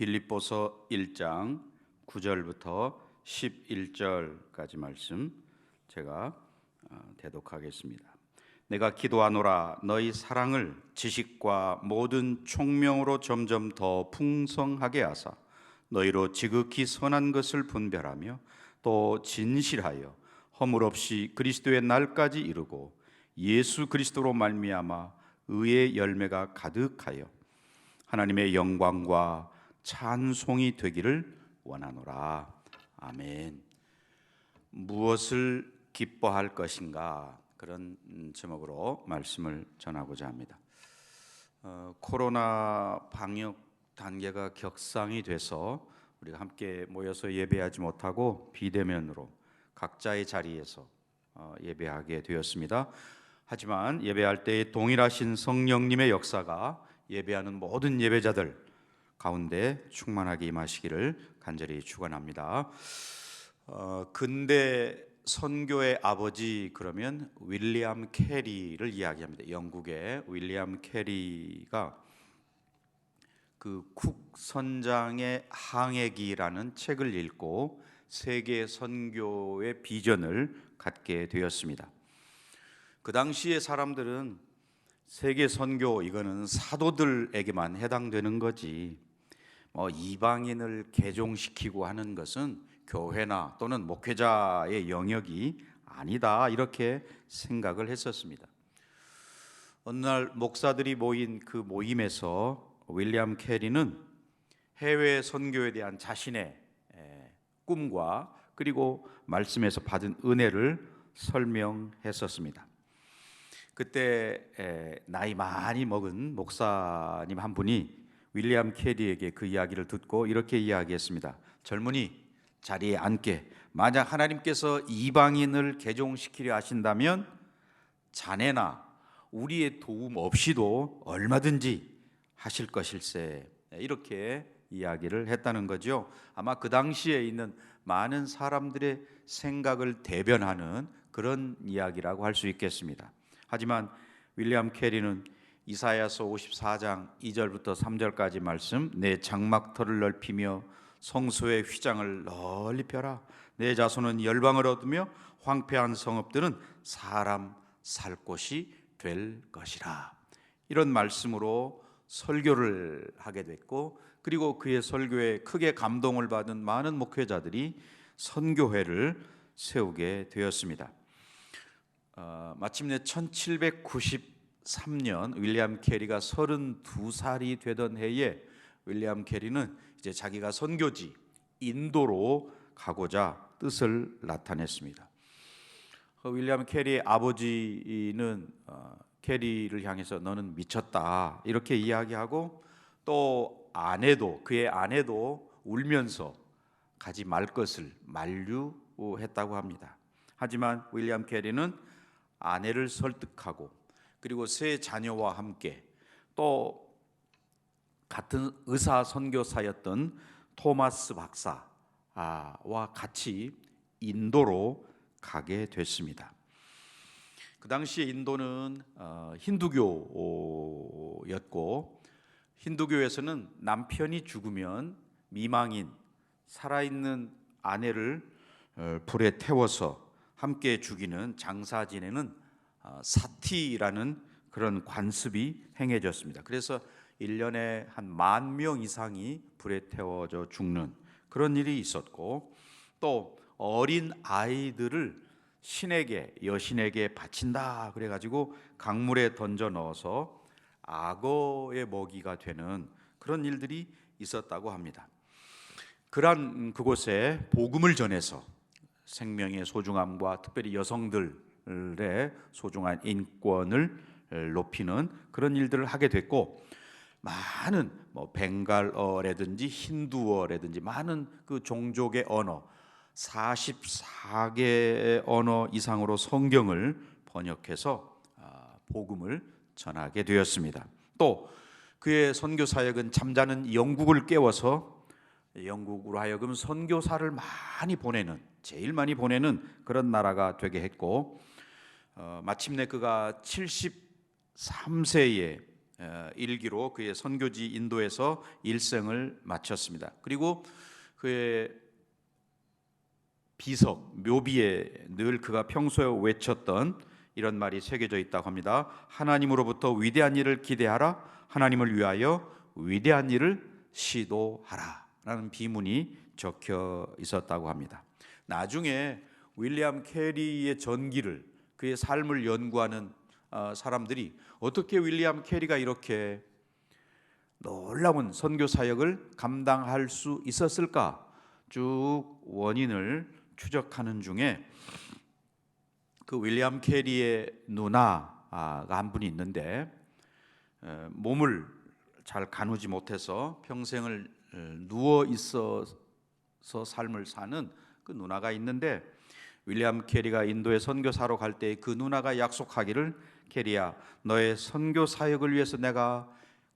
빌립보서 1장 9절부터 11절까지 말씀 제가 대독하겠습니다. 내가 기도하노라 너희 사랑을 지식과 모든 총명으로 점점 더 풍성하게 하사 너희로 지극히 선한 것을 분별하며 또 진실하여 허물 없이 그리스도의 날까지 이루고 예수 그리스도로 말미암아 의의 열매가 가득하여 하나님의 영광과 찬송이 되기를 원하노라. 아멘. 무엇을 기뻐할 것인가, 그런 제목으로 말씀을 전하고자 합니다. 코로나 방역 단계가 격상이 돼서 우리가 함께 모여서 예배하지 못하고 비대면으로 각자의 자리에서 예배하게 되었습니다. 하지만 예배할 때 동일하신 성령님의 역사가 예배하는 모든 예배자들 가운데 충만하게 임하시기를 간절히 축원합니다. 근대 선교의 아버지 그러면 윌리엄 캐리를 이야기합니다. 영국의 윌리엄 캐리가 그 쿡 선장의 항해기라는 책을 읽고 세계 선교의 비전을 갖게 되었습니다. 그 당시에 사람들은 세계 선교, 이거는 사도들에게만 해당되는 거지, 이방인을 개종시키고 하는 것은 교회나 또는 목회자의 영역이 아니다, 이렇게 생각을 했었습니다. 어느 날 목사들이 모인 그 모임에서 윌리엄 캐리는 해외 선교에 대한 자신의 꿈과 그리고 말씀에서 받은 은혜를 설명했었습니다. 그때 나이 많이 먹은 목사님 한 분이 윌리엄 캐리에게 그 이야기를 듣고 이렇게 이야기했습니다. 젊은이, 자리에 앉게. 만약 하나님께서 이방인을 개종시키려 하신다면 자네나 우리의 도움 없이도 얼마든지 하실 것일세, 이렇게 이야기를 했다는 거죠. 아마 그 당시에 있는 많은 사람들의 생각을 대변하는 그런 이야기라고 할 수 있겠습니다. 하지만 윌리엄 캐리는 이사야서 54장 2절부터 3절까지 말씀, 내 장막터를 넓히며 성소의 휘장을 널리 펴라. 내 자손은 열방을 얻으며 황폐한 성읍들은 사람 살 곳이 될 것이라. 이런 말씀으로 설교를 하게 됐고, 그리고 그의 설교에 크게 감동을 받은 많은 목회자들이 선교회를 세우게 되었습니다. 마침내 1793년 윌리엄 캐리가 32살이 되던 해에 윌리엄 캐리는 이제 자기가 선교지 인도로 가고자 뜻을 나타냈습니다. 윌리엄 캐리의 아버지는 캐리를 향해서 너는 미쳤다, 이렇게 이야기하고, 또 아내도, 그의 아내도 울면서 가지 말 것을 만류했다고 합니다. 하지만 윌리엄 캐리는 아내를 설득하고, 그리고 세 자녀와 함께 또 같은 의사 선교사였던 토마스 박사와 같이 인도로 가게 됐습니다. 그 당시에 인도는 힌두교였고, 힌두교에서는 남편이 죽으면 미망인, 살아있는 아내를 불에 태워서 함께 죽이는, 장사 지내는 사티라는 그런 관습이 행해졌습니다. 그래서 1년에 한 10,000명 이상이 불에 태워져 죽는 그런 일이 있었고, 또 어린 아이들을 신에게, 여신에게 바친다 그래가지고 강물에 던져 넣어서 악어의 먹이가 되는 그런 일들이 있었다고 합니다. 그러한 그곳에 복음을 전해서 생명의 소중함과 특별히 여성들의 소중한 인권을 높이는 그런 일들을 하게 됐고, 많은 벵갈어라든지 힌두어라든지 많은 그 종족의 언어, 44개의 언어 이상으로 성경을 번역해서 복음을 전하게 되었습니다. 또 그의 선교 사역은 잠자는 영국을 깨워서 영국으로 하여금 선교사를 많이 보내는, 제일 많이 보내는 그런 나라가 되게 했고, 마침내 그가 73세에 일기로 그의 선교지 인도에서 일생을 마쳤습니다. 그리고 그의 비석 묘비에 늘 그가 평소에 외쳤던 이런 말이 새겨져 있다고 합니다. 하나님으로부터 위대한 일을 기대하라. 하나님을 위하여 위대한 일을 시도하라 라는 비문이 적혀 있었다고 합니다. 나중에 윌리엄 캐리의 전기를, 그의 삶을 연구하는 사람들이 어떻게 윌리엄 캐리가 이렇게 놀라운 선교 사역을 감당할 수 있었을까 쭉 원인을 추적하는 중에 그 윌리엄 캐리의 누나가 한 분이 있는데 몸을 잘 가누지 못해서 평생을 누워 있어서 삶을 사는 그 누나가 있는데, 윌리엄 캐리가 인도에 선교사로 갈 때 그 누나가 약속하기를, 캐리야, 너의 선교 사역을 위해서 내가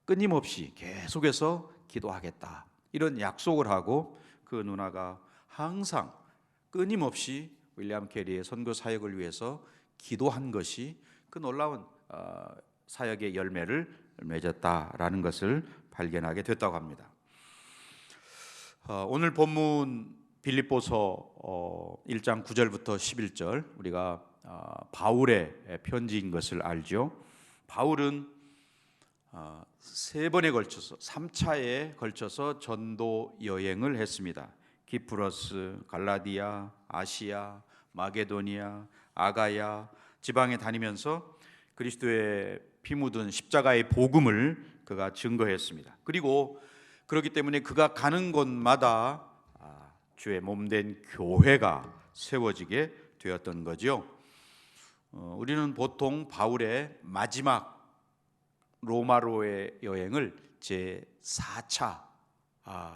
끊임없이 계속해서 기도하겠다, 이런 약속을 하고 그 누나가 항상 끊임없이 윌리엄 캐리의 선교 사역을 위해서 기도한 것이 그 놀라운 사역의 열매를 맺었다라는 것을 발견하게 됐다고 합니다. 오늘 본문 빌립보서 1장 9절부터 11절, 우리가 바울의 편지인 것을 알죠. 바울은 3번에 걸쳐서 3차에 걸쳐서 전도 여행을 했습니다. 키프러스, 갈라디아, 아시아, 마게도니아, 아가야 지방에 다니면서 그리스도의 피 묻은 십자가의 복음을 그가 증거했습니다. 그리고 그렇기 때문에 그가 가는 곳마다 주의 몸된 교회가 세워지게 되었던 거죠. 우리는 보통 바울의 마지막 로마로의 여행을 제4차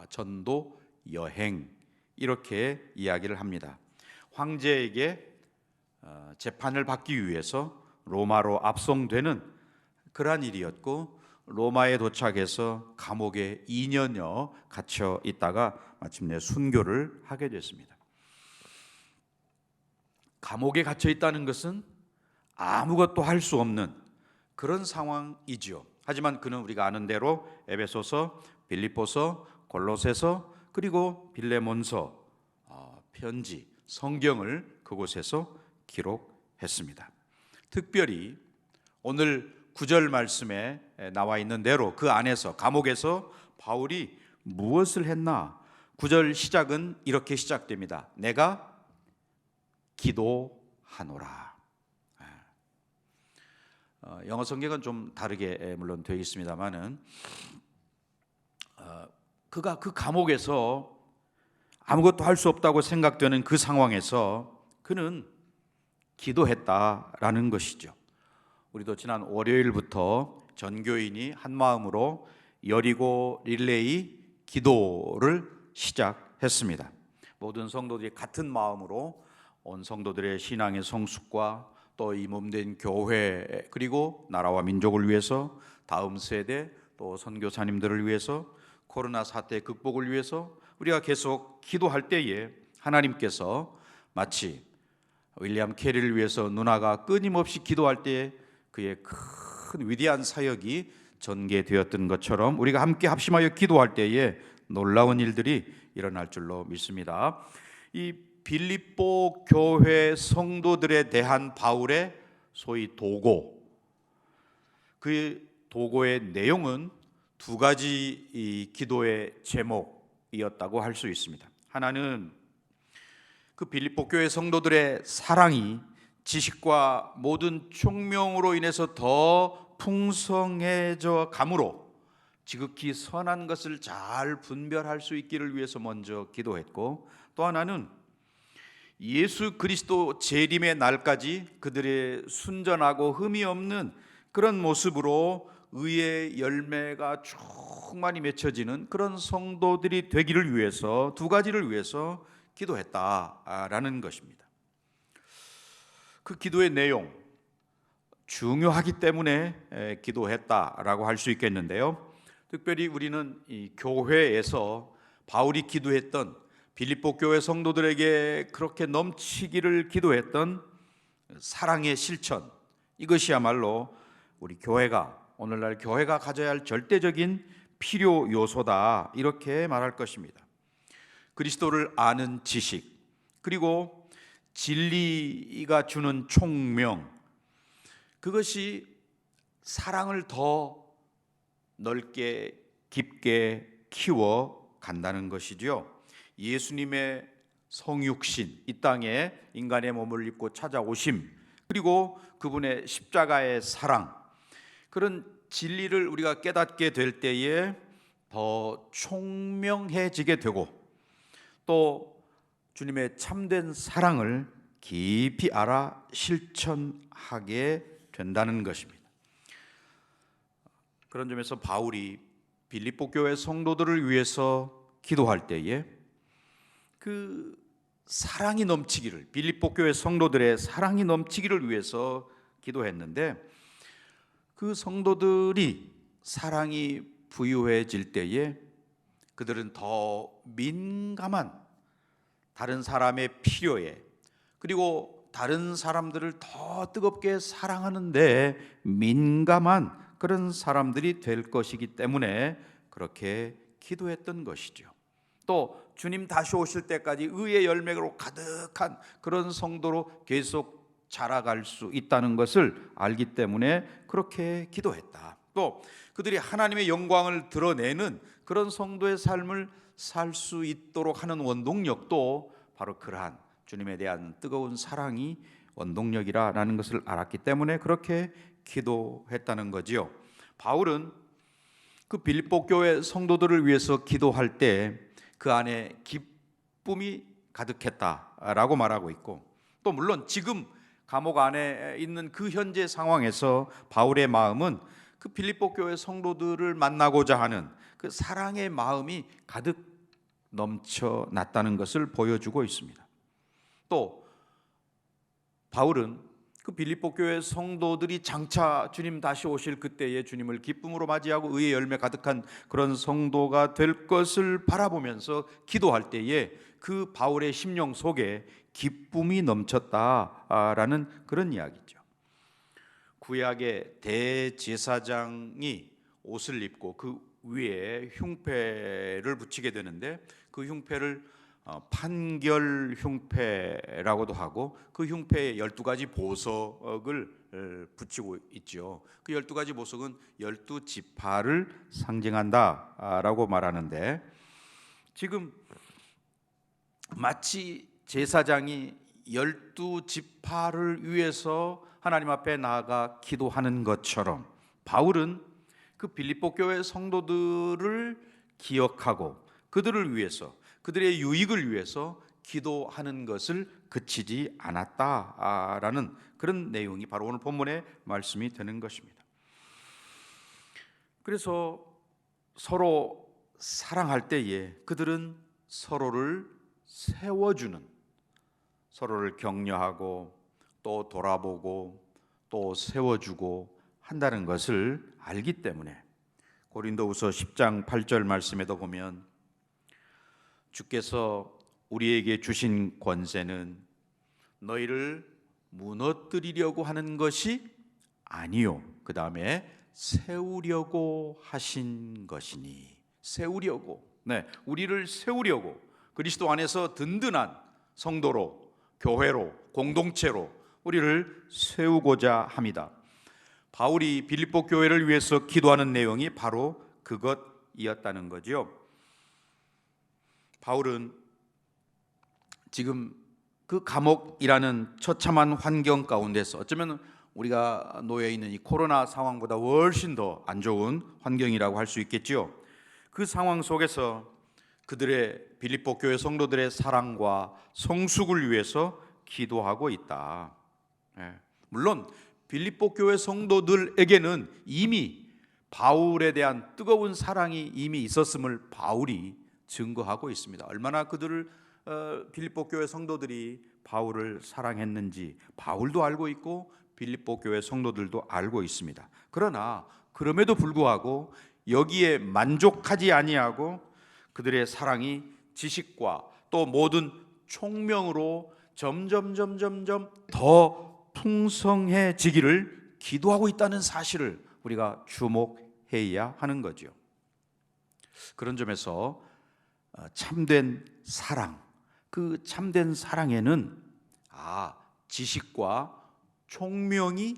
전도 여행 이렇게 이야기를 합니다. 황제에게 재판을 받기 위해서 로마로 압송되는 그러한 일이었고, 로마에 도착해서 감옥에 2년여 갇혀 있다가 마침내 순교를 하게 됐습니다. 감옥에 갇혀 있다는 것은 아무것도 할 수 없는 그런 상황이지요. 하지만 그는 우리가 아는 대로 에베소서, 빌립보서, 골로새서, 그리고 빌레몬서 편지, 성경을 그곳에서 기록했습니다. 특별히 오늘 9절 말씀에 나와 있는 대로 그 안에서, 감옥에서 바울이 무엇을 했나? 9절 시작은 이렇게 시작됩니다. 내가 기도하노라. 영어 성경은 좀 다르게 물론 되어 있습니다만은 그가 그 감옥에서 아무것도 할 수 없다고 생각되는 그 상황에서 그는 기도했다라는 것이죠. 우리도 지난 월요일부터 전교인이 한 마음으로 여리고 릴레이 기도를 시작했습니다. 모든 성도들이 같은 마음으로 온 성도들의 신앙의 성숙과 또 이 몸된 교회, 그리고 나라와 민족을 위해서, 다음 세대, 또 선교사님들을 위해서, 코로나 사태 극복을 위해서 우리가 계속 기도할 때에 하나님께서 마치 윌리엄 캐리를 위해서 누나가 끊임없이 기도할 때에 그의 큰 위대한 사역이 전개되었던 것처럼 우리가 함께 합심하여 기도할 때에 놀라운 일들이 일어날 줄로 믿습니다. 이 빌립보 교회 성도들에 대한 바울의 소위 도고, 그 도고의 내용은 두 가지 이 기도의 제목이었다고 할 수 있습니다. 하나는 그 빌립보 교회 성도들의 사랑이 지식과 모든 총명으로 인해서 더 풍성해져 가므로 지극히 선한 것을 잘 분별할 수 있기를 위해서 먼저 기도했고, 또 하나는 예수 그리스도 재림의 날까지 그들의 순전하고 흠이 없는 그런 모습으로 의의 열매가 충만히 맺혀지는 그런 성도들이 되기를 위해서, 두 가지를 위해서 기도했다라는 것입니다. 그 기도의 내용, 중요하기 때문에 기도했다라고 할 수 있겠는데요. 특별히 우리는 이 교회에서 바울이 기도했던, 빌립보 교회 성도들에게 그렇게 넘치기를 기도했던 사랑의 실천, 이것이야말로 우리 교회가 오늘날 교회가 가져야 할 절대적인 필요 요소다, 이렇게 말할 것입니다. 그리스도를 아는 지식, 그리고 진리가 주는 총명, 그것이 사랑을 더 넓게 깊게 키워 간다는 것이죠. 예수님의 성육신, 이 땅에 인간의 몸을 입고 찾아오심, 그리고 그분의 십자가의 사랑, 그런 진리를 우리가 깨닫게 될 때에 더 총명해지게 되고, 또 주님의 참된 사랑을 깊이 알아 실천하게 된다는 것입니다. 그런 점에서 바울이 빌립보 교회 성도들을 위해서 기도할 때에 그 사랑이 넘치기를, 빌립보 교회 성도들의 사랑이 넘치기를 위해서 기도했는데, 그 성도들이 사랑이 부유해질 때에 그들은 더 민감한 다른 사람의 필요에, 그리고 다른 사람들을 더 뜨겁게 사랑하는데 민감한 그런 사람들이 될 것이기 때문에 그렇게 기도했던 것이죠. 또 주님 다시 오실 때까지 의의 열매로 가득한 그런 성도로 계속 자라갈 수 있다는 것을 알기 때문에 그렇게 기도했다. 또 그들이 하나님의 영광을 드러내는 그런 성도의 삶을 살 수 있도록 하는 원동력도 바로 그러한 주님에 대한 뜨거운 사랑이 원동력이라는 것을 알았기 때문에 그렇게 기도했다는 거지요. 바울은 그 빌립보 교회 성도들을 위해서 기도할 때 그 안에 기쁨이 가득했다라고 말하고 있고, 또 물론 지금 감옥 안에 있는 그 현재 상황에서 바울의 마음은 그 빌립보 교회 성도들을 만나고자 하는 그 사랑의 마음이 가득 넘쳐났다는 것을 보여주고 있습니다. 또 바울은 그 빌립보 교회 성도들이 장차 주님 다시 오실 그때에 주님을 기쁨으로 맞이하고 의의 열매 가득한 그런 성도가 될 것을 바라보면서 기도할 때에 그 바울의 심령 속에 기쁨이 넘쳤다라는 그런 이야기죠. 구약의 대제사장이 옷을 입고 그 위에 흉패를 붙이게 되는데, 그 흉패를 판결 흉패라고도 하고, 그 흉패에 12가지 보석을 붙이고 있죠. 그 12가지 보석은 12지파를 상징한다라고 말하는데, 지금 마치 제사장이 12지파를 위해서 하나님 앞에 나아가 기도하는 것처럼 바울은 그 빌립보 교회 성도들을 기억하고 그들을 위해서, 그들의 유익을 위해서 기도하는 것을 그치지 않았다라는 그런 내용이 바로 오늘 본문의 말씀이 되는 것입니다. 그래서 서로 사랑할 때에 그들은 서로를 세워주는, 서로를 격려하고 또 돌아보고 또 세워주고 한다는 것을 알기 때문에 고린도후서 10장 8절 말씀에도 보면 주께서 우리에게 주신 권세는 너희를 무너뜨리려고 하는 것이 아니요, 그 다음에 세우려고 하신 것이니. 세우려고, 우리를 세우려고, 그리스도 안에서 든든한 성도로, 교회로, 공동체로 우리를 세우고자 합니다. 바울이 빌립보 교회를 위해서 기도하는 내용이 바로 그것이었다는 거죠. 바울은 지금 그 감옥이라는 처참한 환경 가운데서, 어쩌면 우리가 놓여 있는 이 코로나 상황보다 훨씬 더 안 좋은 환경이라고 할 수 있겠지요. 그 상황 속에서 그들의 빌립보 교회 성도들의 사랑과 성숙을 위해서 기도하고 있다. 물론 빌립보 교회 성도들에게는 이미 바울에 대한 뜨거운 사랑이 이미 있었음을 바울이 증거하고 있습니다. 얼마나 그들을 빌립보 교회 성도들이 바울을 사랑했는지 바울도 알고 있고 빌립보 교회 성도들도 알고 있습니다. 그러나 그럼에도 불구하고 여기에 만족하지 아니하고 그들의 사랑이 지식과 또 모든 총명으로 점점 더 풍성해지기를 기도하고 있다는 사실을 우리가 주목해야 하는 거죠. 그런 점에서 참된 사랑, 그 참된 사랑에는 지식과 총명이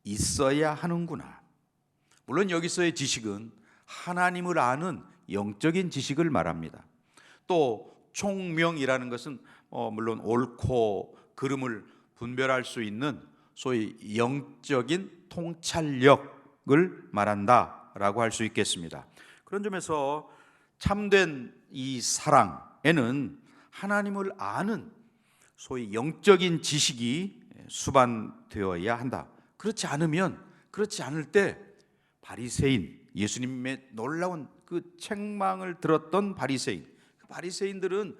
있어야 하는구나. 물론 여기서의 지식은 하나님을 아는 영적인 지식을 말합니다. 또 총명이라는 것은 물론 옳고 그름을 분별할 수 있는 소위 영적인 통찰력을 말한다라고 할 수 있겠습니다. 그런 점에서 참된 이 사랑에는 하나님을 아는 소위 영적인 지식이 수반되어야 한다. 그렇지 않을 때 바리새인, 예수님의 놀라운 그 책망을 들었던 바리새인, 그 바리새인들은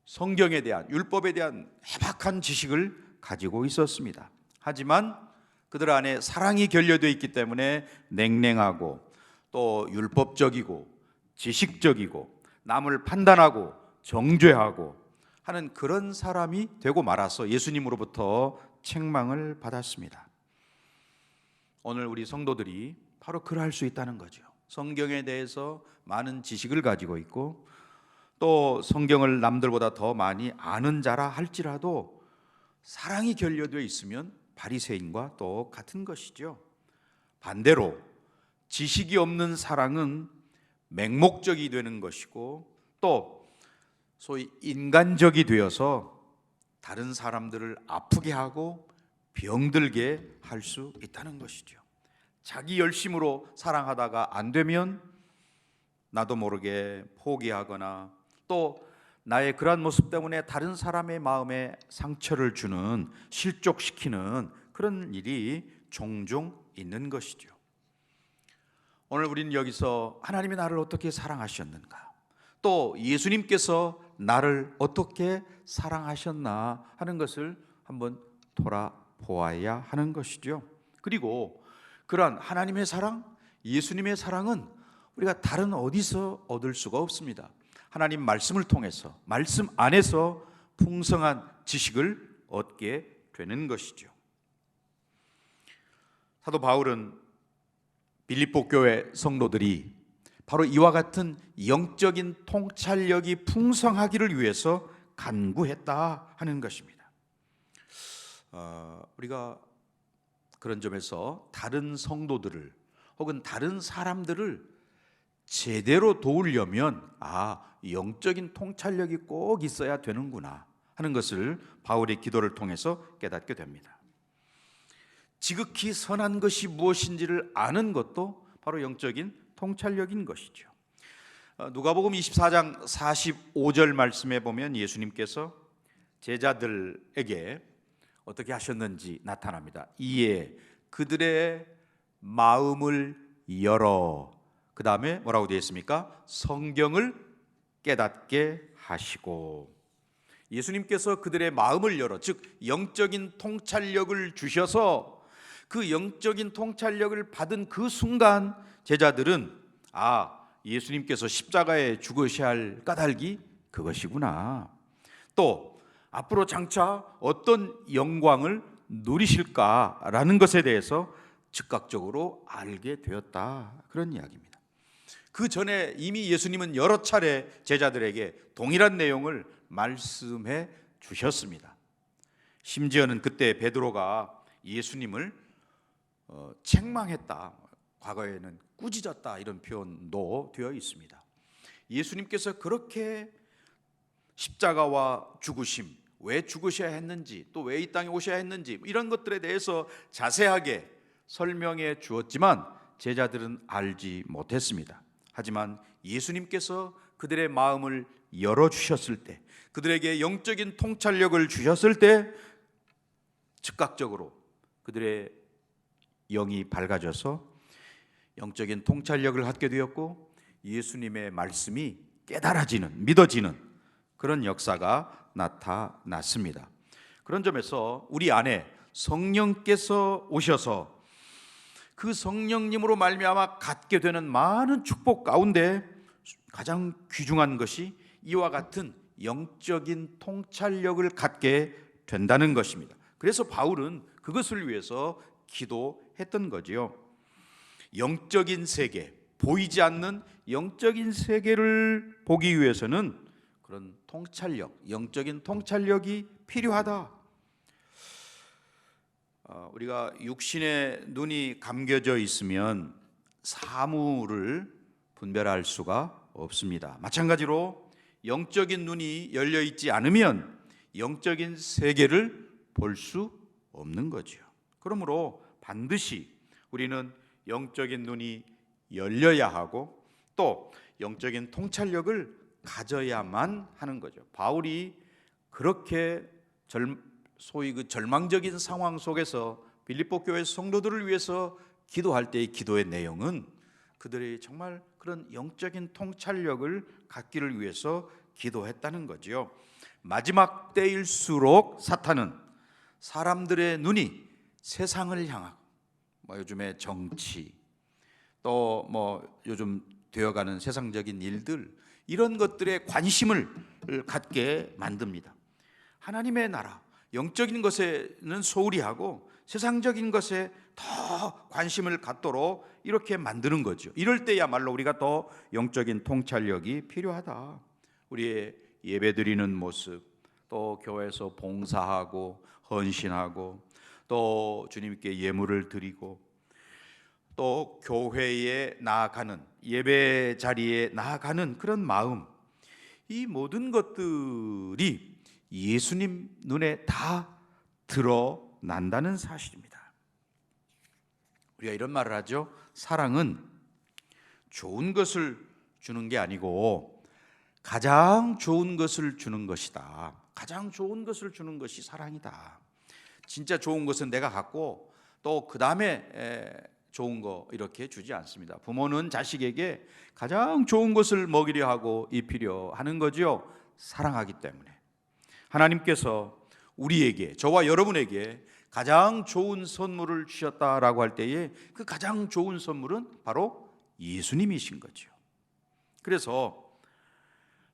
성경에 대한, 율법에 대한 해박한 지식을 가지고 있었습니다. 하지만 그들 안에 사랑이 결여되어 있기 때문에 냉랭하고 또 율법적이고 지식적이고 남을 판단하고 정죄하고 하는 그런 사람이 되고 말아서 예수님으로부터 책망을 받았습니다. 오늘 우리 성도들이 바로 그러할 수 있다는 거죠. 성경에 대해서 많은 지식을 가지고 있고 또 성경을 남들보다 더 많이 아는 자라 할지라도 사랑이 결여되어 있으면 바리새인과 똑같은 것이죠. 반대로 지식이 없는 사랑은 맹목적이 되는 것이고 또 소위 인간적이 되어서 다른 사람들을 아프게 하고 병들게 할 수 있다는 것이죠. 자기 열심으로 사랑하다가 안 되면 나도 모르게 포기하거나 또 나의 그러한 모습 때문에 다른 사람의 마음에 상처를 주는, 실족시키는 그런 일이 종종 있는 것이죠. 오늘 우리는 여기서 하나님이 나를 어떻게 사랑하셨는가, 또 예수님께서 나를 어떻게 사랑하셨나 하는 것을 한번 돌아보아야 하는 것이죠. 그리고 그러한 하나님의 사랑, 예수님의 사랑은 우리가 다른 어디서 얻을 수가 없습니다. 하나님 말씀을 통해서, 말씀 안에서 풍성한 지식을 얻게 되는 것이죠. 사도 바울은 빌립보 교회 성도들이 바로 이와 같은 영적인 통찰력이 풍성하기를 위해서 간구했다 하는 것입니다. 우리가 그런 점에서 다른 성도들을 혹은 다른 사람들을 제대로 도우려면 영적인 통찰력이 꼭 있어야 되는구나 하는 것을 바울의 기도를 통해서 깨닫게 됩니다. 지극히 선한 것이 무엇인지를 아는 것도 바로 영적인 통찰력인 것이죠. 누가복음 24장 45절 말씀에 보면 예수님께서 제자들에게 어떻게 하셨는지 나타납니다. 이에 그들의 마음을 열어, 그 다음에 뭐라고 되어 있습니까? 성경을 깨닫게 하시고. 예수님께서 그들의 마음을 열어, 즉 영적인 통찰력을 주셔서 그 영적인 통찰력을 받은 그 순간 제자들은 예수님께서 십자가에 죽으셔야 할 까닭이 그것이구나, 또 앞으로 장차 어떤 영광을 누리실까라는 것에 대해서 즉각적으로 알게 되었다, 그런 이야기입니다. 그 전에 이미 예수님은 여러 차례 제자들에게 동일한 내용을 말씀해 주셨습니다. 심지어는 그때 베드로가 예수님을 책망했다, 과거에는 꾸짖었다, 이런 표현도 되어 있습니다. 예수님께서 그렇게 십자가와 죽으심, 왜 죽으셔야 했는지, 또 왜 이 땅에 오셔야 했는지, 이런 것들에 대해서 자세하게 설명해 주었지만 제자들은 알지 못했습니다. 하지만 예수님께서 그들의 마음을 열어주셨을 때, 그들에게 영적인 통찰력을 주셨을 때 즉각적으로 그들의 영이 밝아져서 영적인 통찰력을 갖게 되었고 예수님의 말씀이 깨달아지는, 믿어지는 그런 역사가 나타났습니다. 그런 점에서 우리 안에 성령께서 오셔서 그 성령님으로 말미암아 갖게 되는 많은 축복 가운데 가장 귀중한 것이 이와 같은 영적인 통찰력을 갖게 된다는 것입니다. 그래서 바울은 그것을 위해서 기도했던 거지요. 영적인 세계, 보이지 않는 영적인 세계를 보기 위해서는 그런 통찰력, 영적인 통찰력이 필요하다. 우리가 육신의 눈이 감겨져 있으면 사물을 분별할 수가 없습니다. 마찬가지로 영적인 눈이 열려 있지 않으면 영적인 세계를 볼 수 없는 거죠. 그러므로 반드시 우리는 영적인 눈이 열려야 하고 또 영적인 통찰력을 가져야만 하는 거죠. 바울이 그렇게 소위 그 절망적인 상황 속에서 빌립보 교회 성도들을 위해서 기도할 때의 기도의 내용은 그들이 정말 그런 영적인 통찰력을 갖기를 위해서 기도했다는 거지요. 마지막 때일수록 사탄은 사람들의 눈이 세상을 향하고 요즘에 정치 또 요즘 되어가는 세상적인 일들 이런 것들에 관심을 갖게 만듭니다. 하나님의 나라 영적인 것에는 소홀히 하고 세상적인 것에 더 관심을 갖도록 이렇게 만드는 거죠. 이럴 때야말로 우리가 더 영적인 통찰력이 필요하다. 우리의 예배드리는 모습, 또 교회에서 봉사하고 헌신하고 또 주님께 예물을 드리고 또 교회에 나아가는 예배 자리에 나아가는 그런 마음, 이 모든 것들이 예수님 눈에 다 드러난다는 사실입니다. 우리가 이런 말을 하죠. 사랑은 좋은 것을 주는 게 아니고 가장 좋은 것을 주는 것이다. 가장 좋은 것을 주는 것이 사랑이다. 진짜 좋은 것은 내가 갖고 또 그 다음에 좋은 거 이렇게 주지 않습니다. 부모는 자식에게 가장 좋은 것을 먹이려 하고 입히려 하는 거죠. 사랑하기 때문에. 하나님께서 우리에게, 저와 여러분에게 가장 좋은 선물을 주셨다라고 할 때에 그 가장 좋은 선물은 바로 예수님이신 거죠. 그래서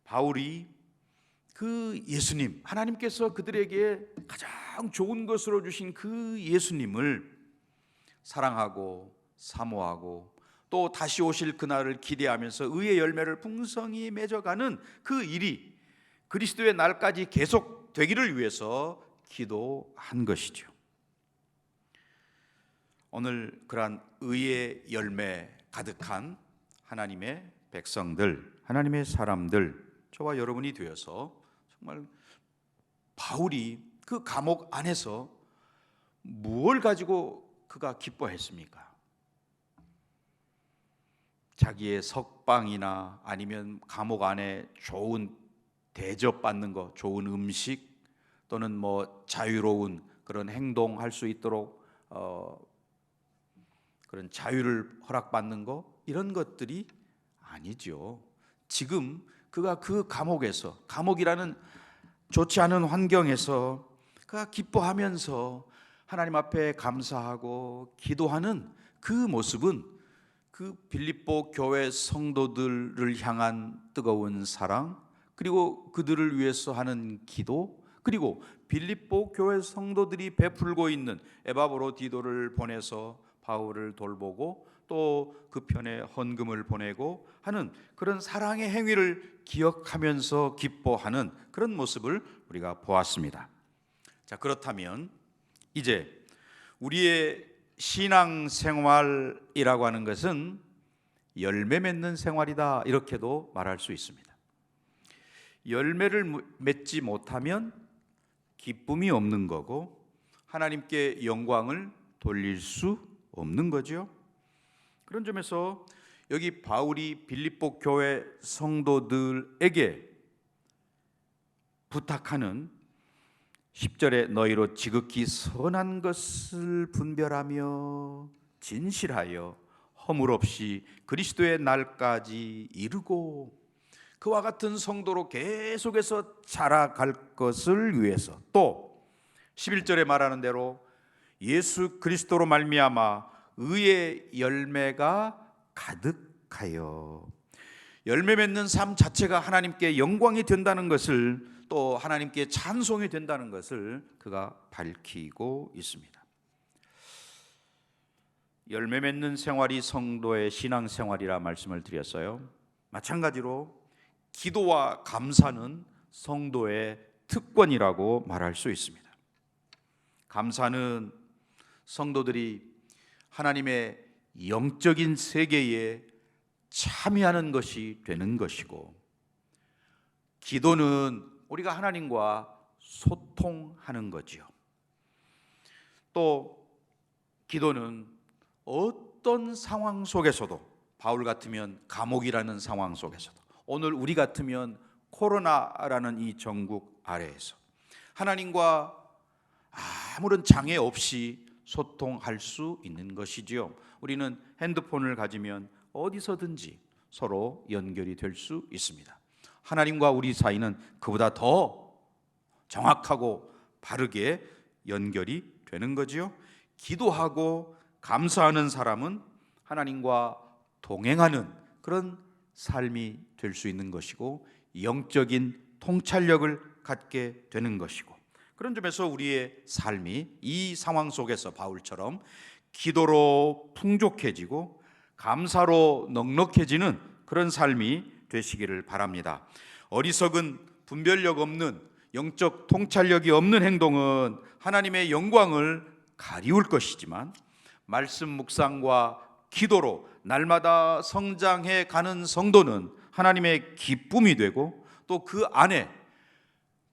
바울이 그 예수님, 하나님께서 그들에게 가장 좋은 것으로 주신 그 예수님을 사랑하고 사모하고 또 다시 오실 그날을 기대하면서 의의 열매를 풍성히 맺어가는 그 일이 그리스도의 날까지 계속 되기를 위해서 기도한 것이죠. 오늘 그러한 의의 열매 가득한 하나님의 백성들, 하나님의 사람들, 저와 여러분이 되어서 정말 바울이 그 감옥 안에서 무엇을 가지고 그가 기뻐했습니까? 자기의 석방이나 아니면 감옥 안에 좋은 대접받는 것, 좋은 음식 또는 자유로운 그런 행동할 수 있도록 그런 자유를 허락받는 것, 이런 것들이 아니죠. 지금 그가 그 감옥에서, 감옥이라는 좋지 않은 환경에서 그가 기뻐하면서 하나님 앞에 감사하고 기도하는 그 모습은 그 빌립보 교회 성도들을 향한 뜨거운 사랑, 그리고 그들을 위해서 하는 기도, 그리고 빌립보 교회 성도들이 베풀고 있는 에바브로디도를 보내서 바울을 돌보고 또 그 편에 헌금을 보내고 하는 그런 사랑의 행위를 기억하면서 기뻐하는 그런 모습을 우리가 보았습니다. 자, 그렇다면 이제 우리의 신앙생활이라고 하는 것은 열매 맺는 생활이다, 이렇게도 말할 수 있습니다. 열매를 맺지 못하면 기쁨이 없는 거고 하나님께 영광을 돌릴 수 없는 거죠. 그런 점에서 여기 바울이 빌립보 교회 성도들에게 부탁하는 10절에 너희로 지극히 선한 것을 분별하며 진실하여 허물 없이 그리스도의 날까지 이르고 그와 같은 성도로 계속해서 자라갈 것을 위해서, 또 11절에 말하는 대로 예수 그리스도로 말미암아 의의 열매가 가득하여, 열매 맺는 삶 자체가 하나님께 영광이 된다는 것을, 또 하나님께 찬송이 된다는 것을 그가 밝히고 있습니다. 열매 맺는 생활이 성도의 신앙 생활이라 말씀을 드렸어요. 마찬가지로 기도와 감사는 성도의 특권이라고 말할 수 있습니다. 감사는 성도들이 하나님의 영적인 세계에 참여하는 것이 되는 것이고, 기도는 우리가 하나님과 소통하는 거지요. 또 기도는 어떤 상황 속에서도, 바울 같으면 감옥이라는 상황 속에서도, 오늘 우리 같으면 코로나라는 이 전국 아래에서 하나님과 아무런 장애 없이 소통할 수 있는 것이지요. 우리는 핸드폰을 가지면 어디서든지 서로 연결이 될 수 있습니다. 하나님과 우리 사이는 그보다 더 정확하고 바르게 연결이 되는 거지요. 기도하고 감사하는 사람은 하나님과 동행하는 그런 삶이 될 수 있는 것이고, 영적인 통찰력을 갖게 되는 것이고, 그런 점에서 우리의 삶이 이 상황 속에서 바울처럼 기도로 풍족해지고 감사로 넉넉해지는 그런 삶이 되시기를 바랍니다. 어리석은 분별력 없는, 영적 통찰력이 없는 행동은 하나님의 영광을 가리울 것이지만, 말씀 묵상과 기도로 날마다 성장해 가는 성도는 하나님의 기쁨이 되고, 또 그 안에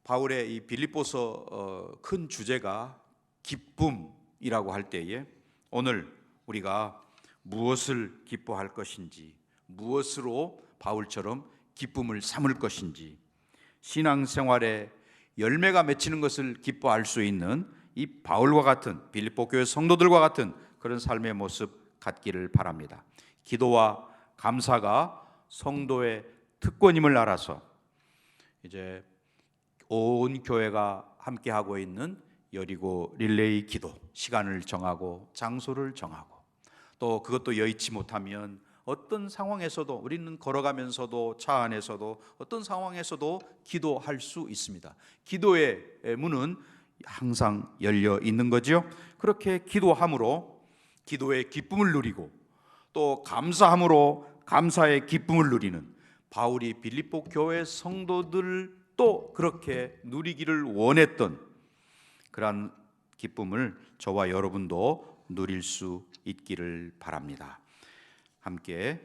바울의 이 빌립보서 큰 주제가 기쁨이라고 할 때에, 오늘 우리가 무엇을 기뻐할 것인지, 무엇으로 바울처럼 기쁨을 삼을 것인지, 신앙생활에 열매가 맺히는 것을 기뻐할 수 있는 이 바울과 같은, 빌립보 교회 성도들과 같은 그런 삶의 모습 갖기를 바랍니다. 기도와 감사가 성도의 특권임을 알아서 이제 온 교회가 함께 하고 있는 여리고 릴레이 기도 시간을 정하고 장소를 정하고, 또 그것도 여의치 못하면 어떤 상황에서도, 우리는 걸어가면서도 차 안에서도 어떤 상황에서도 기도할 수 있습니다. 기도의 문은 항상 열려 있는 거죠. 그렇게 기도함으로 기도의 기쁨을 누리고, 또 감사함으로 감사의 기쁨을 누리는 바울이 빌립보 교회 성도들도 그렇게 누리기를 원했던 그러한 기쁨을 저와 여러분도 누릴 수 있기를 바랍니다. 함께